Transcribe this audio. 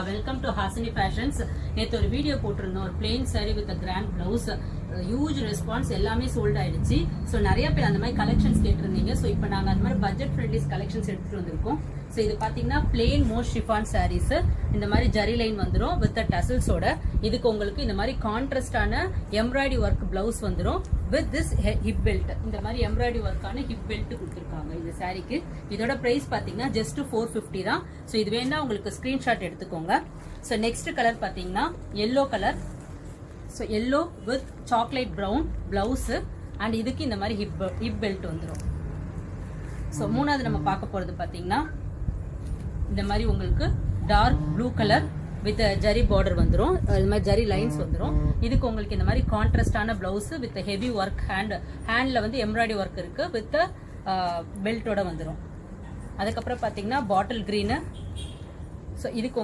Welcome to Hasini fashions. நேற்று ஒரு video போட்டிருந்தோம், ஒரு plain sari with grand blouse. Huge response, எல்லாமே சோல்ட் ஆயிடுச்சு. ஸோ நிறைய பேர் அந்த மாதிரி கலெக்ஷன்ஸ் கேட்டிருந்தீங்க. ஸோ இப்போ நாங்கள் அந்த மாதிரி பட்ஜெட் ஃப்ரெண்ட்லி கலெக்ஷன்ஸ் எடுத்துட்டு வந்திருக்கோம். ஸோ இது பார்த்தீங்கன்னா பிளெயின் மோஸ்ட் ஷிஃபான் சாரீஸ். இந்த மாதிரி ஜரி லைன் வந்துடும் வித் டசல்ஸோட. இதுக்கு உங்களுக்கு இந்த மாதிரி கான்ட்ராஸ்டான எம்ப்ராய்டரி ஒர்க் பிளவுஸ் வந்துடும் வித் திஸ் ஹிப் பெல்ட். இந்த மாதிரி எம்ப்ராய்டரி ஒர்க்கான ஹிப் பெல்ட் கொடுத்துருக்காங்க இந்த சாரிக்கு. இதோட பிரைஸ் பார்த்தீங்கன்னா ஜஸ்ட் 450 தான். ஸோ இது வேணா உங்களுக்கு ஸ்கிரீன்ஷாட் எடுத்துக்கோங்க. ஸோ நெக்ஸ்ட் கலர் பார்த்தீங்கன்னா yellow colour. So yellow with chocolate brown blouse and இதுக்கு இந்த மாதிரி ஹிப் பெல்ட் வந்துடும். ஸோ மூணாவது நம்ம பார்க்க போறது பார்த்தீங்கன்னா இந்த மாதிரி உங்களுக்கு dark blue colour with zari border வந்துடும். இது மாதிரி ஜரி லைன்ஸ் வந்துடும். இதுக்கு உங்களுக்கு இந்த மாதிரி கான்ட்ராஸ்டான பிளவுஸ் வித் ஹெவி ஒர்க். ஹேண்ட்ல வந்து எம்ப்ராய்டரி ஒர்க் இருக்கு வித் பெல்ட்டோட வந்துடும். அதுக்கப்புறம் பார்த்தீங்கன்னா பாட்டில் கிரீனு. ஸோ இதுக்கு